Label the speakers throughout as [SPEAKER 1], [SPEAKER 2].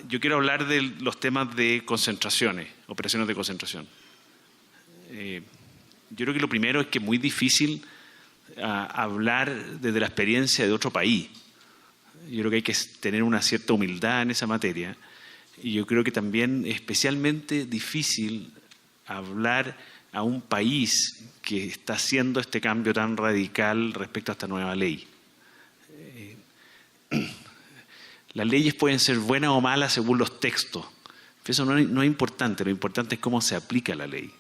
[SPEAKER 1] Yo quiero hablar de los temas de concentraciones, operaciones de concentración. Yo creo que lo primero es que es muy difícil hablar desde la experiencia de otro país. Yo creo que hay que tener una cierta humildad en esa materia. Y yo creo que también es especialmente difícil hablar a un país que está haciendo este cambio tan radical respecto a esta nueva ley. Las leyes pueden ser buenas o malas según los textos. Eso no es importante, lo importante es cómo se aplica la ley.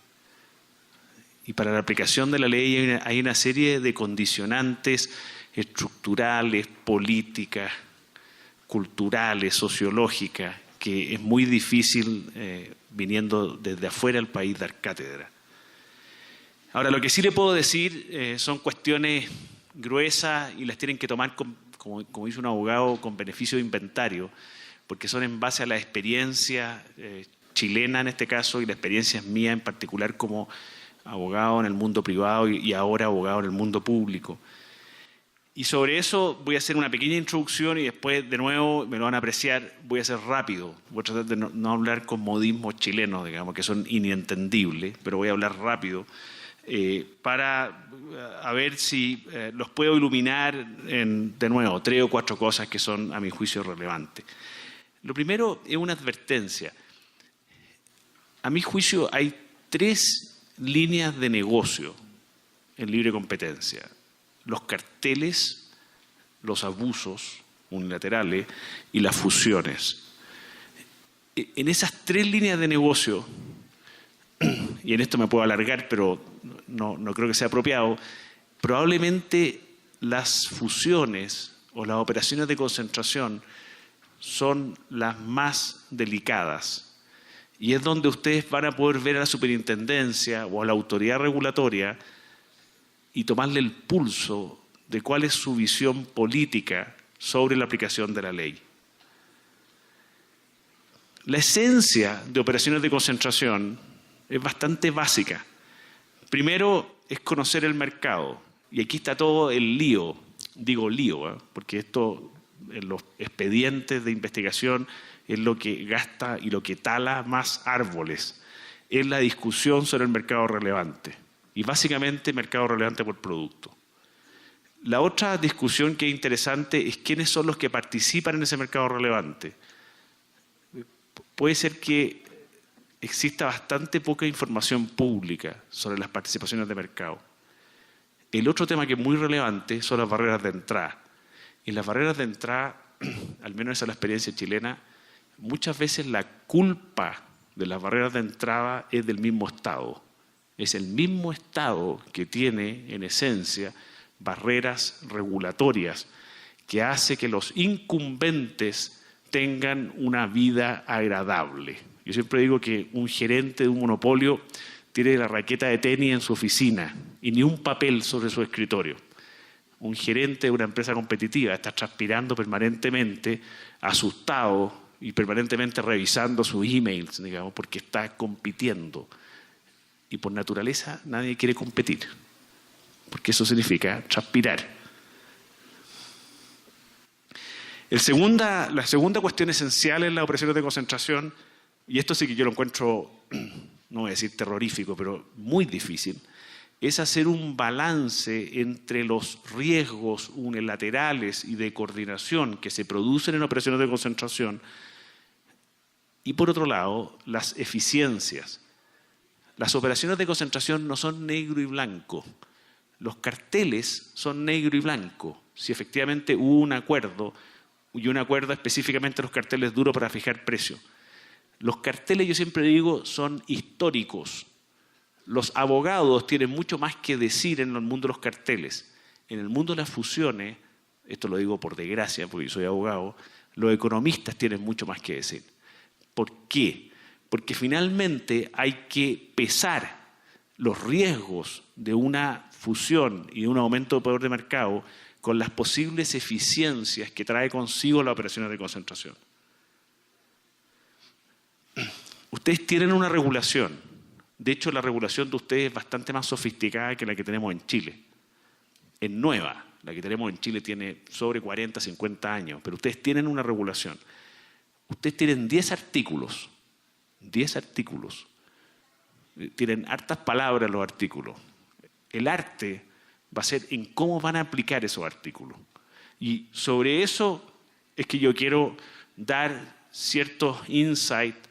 [SPEAKER 1] Y para la aplicación de la ley hay una serie de condicionantes estructurales, políticas, culturales, sociológicas, que es muy difícil, viniendo desde afuera del país, dar cátedra. Ahora, lo que sí le puedo decir son cuestiones gruesas y las tienen que tomar, como dice un abogado, con beneficio de inventario, porque son en base a la experiencia chilena en este caso y la experiencia mía en particular como abogado en el mundo privado y ahora abogado en el mundo público. Y sobre eso voy a hacer una pequeña introducción y después, de nuevo, me lo van a apreciar, voy a ser rápido. Voy a tratar de no hablar con modismos chilenos, digamos, que son inentendibles, pero voy a hablar rápido para a ver si los puedo iluminar en, de nuevo, 3 o 4 cosas que son, a mi juicio, relevantes. Lo primero es una advertencia. A mi juicio hay 3 líneas de negocio en libre competencia: los carteles, los abusos unilaterales y las fusiones. En esas 3 líneas de negocio, y en esto me puedo alargar, pero no creo que sea apropiado, probablemente las fusiones o las operaciones de concentración son las más delicadas. Y es donde ustedes van a poder ver a la superintendencia o a la autoridad regulatoria y tomarle el pulso de cuál es su visión política sobre la aplicación de la ley. La esencia de operaciones de concentración es bastante básica. Primero es conocer el mercado. Y aquí está todo el lío. Digo lío, porque esto en los expedientes de investigación es lo que gasta y lo que tala más árboles. Es la discusión sobre el mercado relevante. Y básicamente mercado relevante por producto. La otra discusión que es interesante es quiénes son los que participan en ese mercado relevante. Puede ser que exista bastante poca información pública sobre las participaciones de mercado. El otro tema que es muy relevante son las barreras de entrada. Y las barreras de entrada, al menos esa es la experiencia chilena, muchas veces la culpa de las barreras de entrada es del mismo Estado. Es el mismo Estado que tiene, en esencia, barreras regulatorias que hace que los incumbentes tengan una vida agradable. Yo siempre digo que un gerente de un monopolio tiene la raqueta de tenis en su oficina y ni un papel sobre su escritorio. Un gerente de una empresa competitiva está transpirando permanentemente, asustado y permanentemente revisando sus emails, digamos, porque está compitiendo. Y por naturaleza nadie quiere competir, porque eso significa transpirar. La segunda cuestión esencial en las operaciones de concentración, y esto sí que yo lo encuentro, no voy a decir terrorífico, pero muy difícil, es hacer un balance entre los riesgos unilaterales y de coordinación que se producen en operaciones de concentración y, por otro lado, las eficiencias. Las operaciones de concentración no son negro y blanco. Los carteles son negro y blanco. Si efectivamente hubo un acuerdo, y un acuerdo específicamente los carteles duros para fijar precios. Los carteles, yo siempre digo, son históricos. Los abogados tienen mucho más que decir en el mundo de los carteles. En el mundo de las fusiones, esto lo digo por desgracia, porque yo soy abogado, los economistas tienen mucho más que decir. ¿Por qué? Porque finalmente hay que pesar los riesgos de una fusión y de un aumento de poder de mercado con las posibles eficiencias que trae consigo las operaciones de concentración. Ustedes tienen una regulación. De hecho, la regulación de ustedes es bastante más sofisticada que la que tenemos en Chile. Es nueva. La que tenemos en Chile tiene sobre 40, 50 años, pero ustedes tienen una regulación. Ustedes tienen 10 artículos. 10 artículos. Tienen hartas palabras los artículos. El arte va a ser en cómo van a aplicar esos artículos. Y sobre eso es que yo quiero dar ciertos insights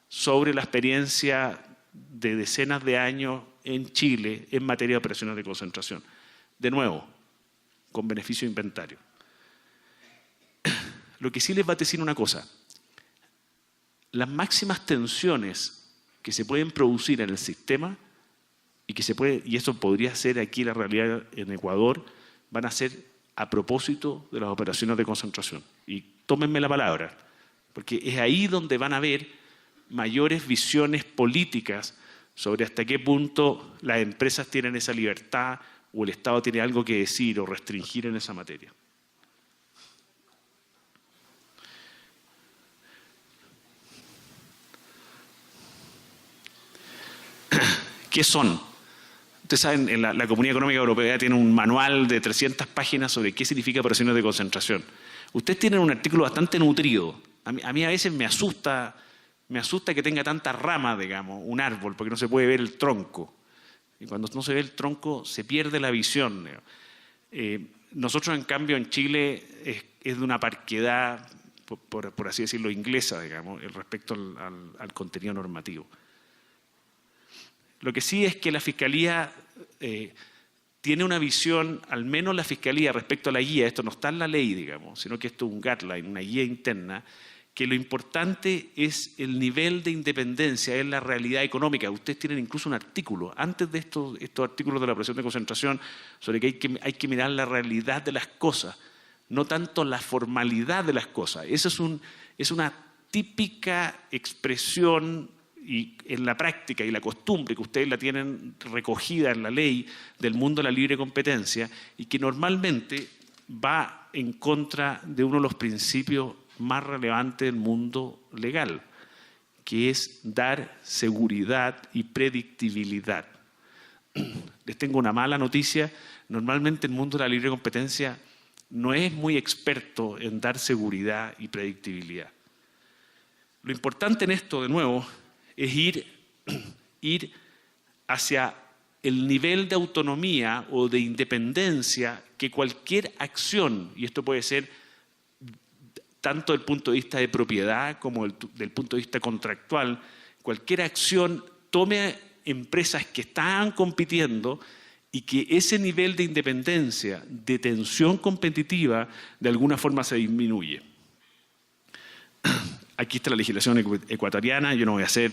[SPEAKER 1] sobre la experiencia de decenas de años en Chile en materia de operaciones de concentración. De nuevo, con beneficio de inventario. Lo que sí les va a decir una cosa. Las máximas tensiones que se pueden producir en el sistema y eso podría ser aquí la realidad en Ecuador, van a ser a propósito de las operaciones de concentración. Y tómenme la palabra, porque es ahí donde van a haber mayores visiones políticas sobre hasta qué punto las empresas tienen esa libertad o el Estado tiene algo que decir o restringir en esa materia. ¿Qué son? Ustedes saben, en la Comunidad Económica Europea tiene un manual de 300 páginas sobre qué significa operaciones de concentración. Ustedes tienen un artículo bastante nutrido. A mí a veces me asusta que tenga tantas ramas, digamos, un árbol, porque no se puede ver el tronco. Y cuando no se ve el tronco, se pierde la visión. Nosotros, en cambio, en Chile es de una parquedad, por así decirlo, inglesa, digamos, respecto al contenido normativo. Lo que sí es que la Fiscalía tiene una visión, al menos la Fiscalía respecto a la guía, esto no está en la ley, digamos, sino que esto es un guideline, una guía interna, que lo importante es el nivel de independencia, es la realidad económica. Ustedes tienen incluso un artículo, antes de estos artículos de la operación de concentración, sobre que hay que mirar la realidad de las cosas, no tanto la formalidad de las cosas. Eso es una típica expresión y en la práctica y la costumbre que ustedes la tienen recogida en la ley del mundo de la libre competencia y que normalmente va en contra de uno de los principios más relevantes del mundo legal, que es dar seguridad y predictibilidad. Les tengo una mala noticia. Normalmente el mundo de la libre competencia no es muy experto en dar seguridad y predictibilidad. Lo importante en esto, de nuevo, es ir hacia el nivel de autonomía o de independencia que cualquier acción, y esto puede ser tanto del punto de vista de propiedad como del punto de vista contractual, cualquier acción tome empresas que están compitiendo y que ese nivel de independencia, de tensión competitiva, de alguna forma se disminuye. Aquí está la legislación ecuatoriana. Yo no voy a hacer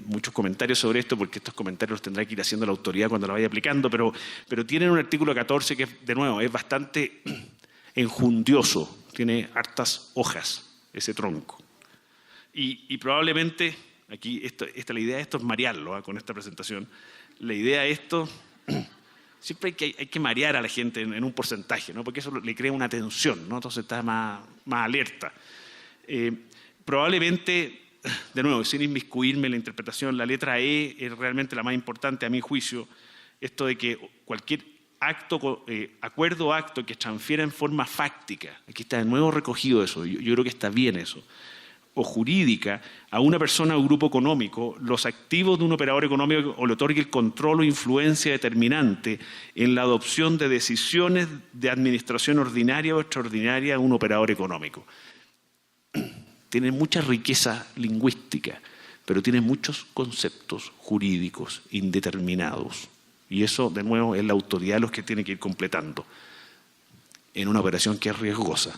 [SPEAKER 1] muchos comentarios sobre esto porque estos comentarios los tendrá que ir haciendo la autoridad cuando la vaya aplicando, pero tienen un artículo 14 que, de nuevo, es bastante enjundioso. Tiene hartas hojas ese tronco. Y probablemente, aquí la idea de esto es marearlo con esta presentación. La idea de esto, siempre hay que marear a la gente en un porcentaje, ¿no? Porque eso le crea una tensión, ¿no? Entonces está más alerta. Probablemente, de nuevo, sin inmiscuirme en la interpretación, la letra E es realmente la más importante a mi juicio. Esto de que cualquier acuerdo o acto que transfiera en forma fáctica, aquí está de nuevo recogido eso, yo creo que está bien eso, o jurídica, a una persona o grupo económico, los activos de un operador económico o le otorgue el control o influencia determinante en la adopción de decisiones de administración ordinaria o extraordinaria de un operador económico. Tiene mucha riqueza lingüística, pero tiene muchos conceptos jurídicos indeterminados. Y eso, de nuevo, es la autoridad los que tiene que ir completando en una operación que es riesgosa.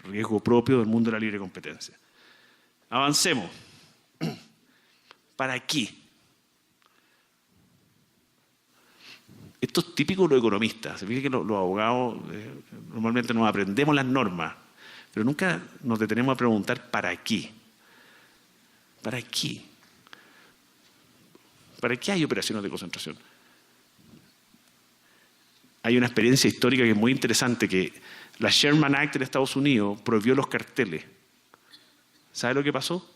[SPEAKER 1] Riesgo propio del mundo de la libre competencia. Avancemos. ¿Para qué? Esto es típico de los economistas. Se fija que los abogados normalmente nos aprendemos las normas, pero nunca nos detenemos a preguntar ¿para qué? ¿Para qué? ¿Para qué hay operaciones de concentración? Hay una experiencia histórica que es muy interesante, que la Sherman Act en Estados Unidos prohibió los carteles. ¿Sabe lo que pasó?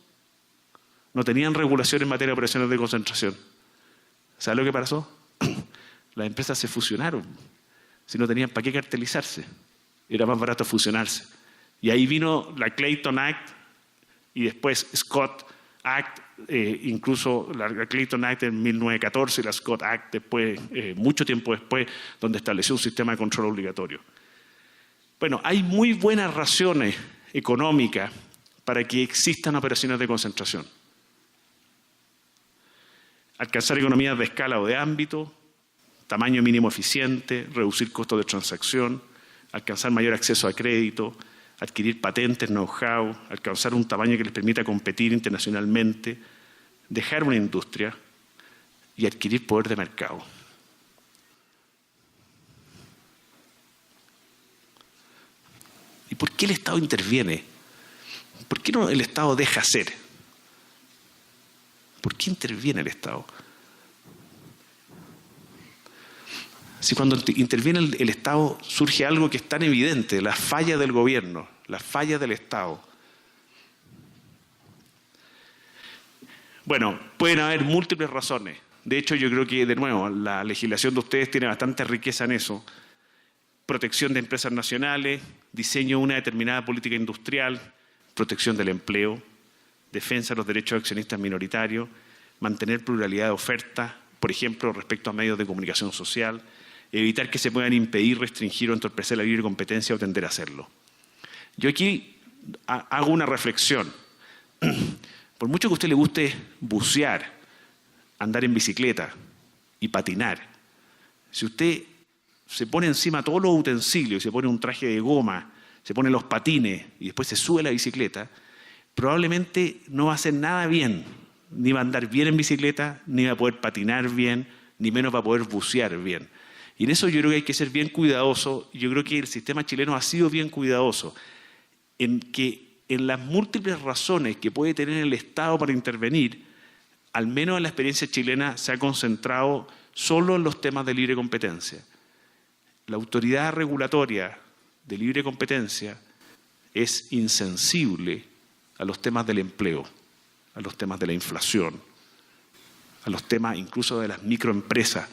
[SPEAKER 1] No tenían regulación en materia de operaciones de concentración. ¿Sabe lo que pasó? Las empresas se fusionaron. Si no tenían para qué cartelizarse, era más barato fusionarse. Y ahí vino la Clayton Act y después Scott Act, incluso la Clayton Act en 1914 y la Scott Act después, mucho tiempo después, donde estableció un sistema de control obligatorio. Bueno, hay muy buenas razones económicas para que existan operaciones de concentración. Alcanzar economías de escala o de ámbito, tamaño mínimo eficiente, reducir costos de transacción, alcanzar mayor acceso a crédito, adquirir patentes, know-how, alcanzar un tamaño que les permita competir internacionalmente, dejar una industria y adquirir poder de mercado. ¿Y por qué el Estado interviene? ¿Por qué no el Estado deja hacer? ¿Por qué interviene el Estado? Si cuando interviene el Estado surge algo que es tan evidente, la falla del gobierno, la falla del Estado. Bueno, pueden haber múltiples razones. De hecho, yo creo que, de nuevo, la legislación de ustedes tiene bastante riqueza en eso. Protección de empresas nacionales, diseño de una determinada política industrial, protección del empleo, defensa de los derechos de accionistas minoritarios, mantener pluralidad de oferta, por ejemplo, respecto a medios de comunicación social, evitar que se puedan impedir, restringir o entorpecer la libre competencia o tender a hacerlo. Yo aquí hago una reflexión. Por mucho que a usted le guste bucear, andar en bicicleta y patinar, si usted se pone encima todos los utensilios, se pone un traje de goma, se pone los patines y después se sube a la bicicleta, probablemente no va a hacer nada bien, ni va a andar bien en bicicleta, ni va a poder patinar bien, ni menos va a poder bucear bien. Y en eso yo creo que hay que ser bien cuidadoso. Yo creo que el sistema chileno ha sido bien cuidadoso en que en las múltiples razones que puede tener el Estado para intervenir, al menos en la experiencia chilena se ha concentrado solo en los temas de libre competencia. La autoridad regulatoria de libre competencia es insensible a los temas del empleo, a los temas de la inflación, a los temas incluso de las microempresas,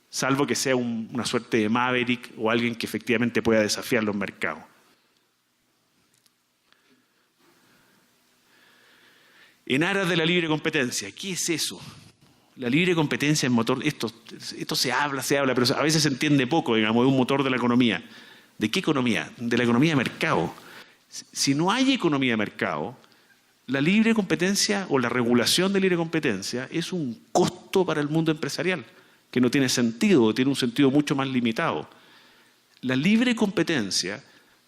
[SPEAKER 1] salvo que sea una suerte de maverick o alguien que efectivamente pueda desafiar los mercados. En aras de la libre competencia, ¿qué es eso? La libre competencia es motor, esto se habla, pero a veces se entiende poco, digamos, es un motor de la economía. ¿De qué economía? De la economía de mercado. Si no hay economía de mercado, la libre competencia o la regulación de libre competencia es un costo para el mundo empresarial, que no tiene sentido, tiene un sentido mucho más limitado. La libre competencia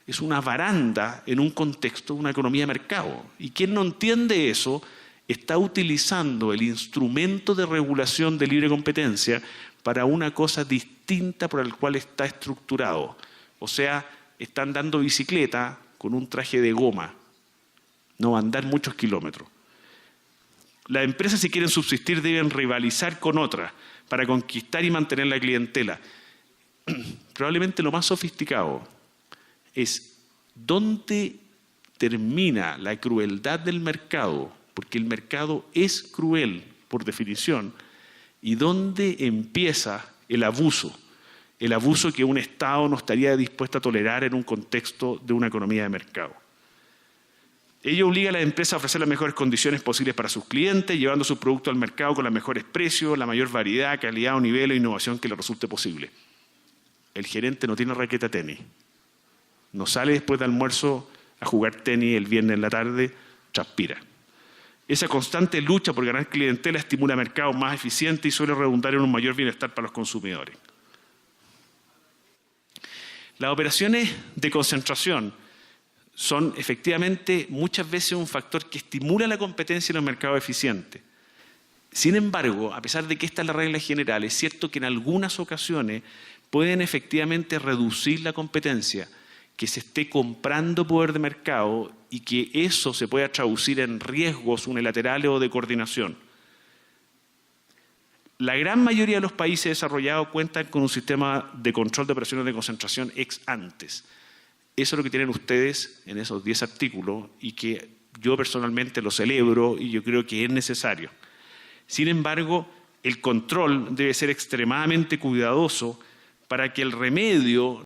[SPEAKER 1] es una baranda en un contexto de una economía de mercado. Y quien no entiende eso está utilizando el instrumento de regulación de libre competencia para una cosa distinta por la cual está estructurado. O sea, están dando bicicleta con un traje de goma. No va a andar muchos kilómetros. Las empresas, si quieren subsistir, deben rivalizar con otras para conquistar y mantener la clientela. Probablemente lo más sofisticado es dónde termina la crueldad del mercado, porque el mercado es cruel por definición, y dónde empieza el abuso que un Estado no estaría dispuesto a tolerar en un contexto de una economía de mercado. Ello obliga a las empresas a ofrecer las mejores condiciones posibles para sus clientes, llevando sus productos al mercado con los mejores precios, la mayor variedad, calidad o nivel de innovación que le resulte posible. El gerente no tiene raqueta tenis. No sale después de almuerzo a jugar tenis el viernes en la tarde, transpira. Esa constante lucha por ganar clientela estimula mercados más eficientes y suele redundar en un mayor bienestar para los consumidores. Las operaciones de concentración son efectivamente muchas veces un factor que estimula la competencia en los mercados eficientes. Sin embargo, a pesar de que esta es la regla general, es cierto que en algunas ocasiones pueden efectivamente reducir la competencia, que se esté comprando poder de mercado y que eso se pueda traducir en riesgos unilaterales o de coordinación. La gran mayoría de los países desarrollados cuentan con un sistema de control de operaciones de concentración ex antes. Eso es lo que tienen ustedes en esos 10 artículos y que yo personalmente lo celebro y yo creo que es necesario. Sin embargo, el control debe ser extremadamente cuidadoso para que el remedio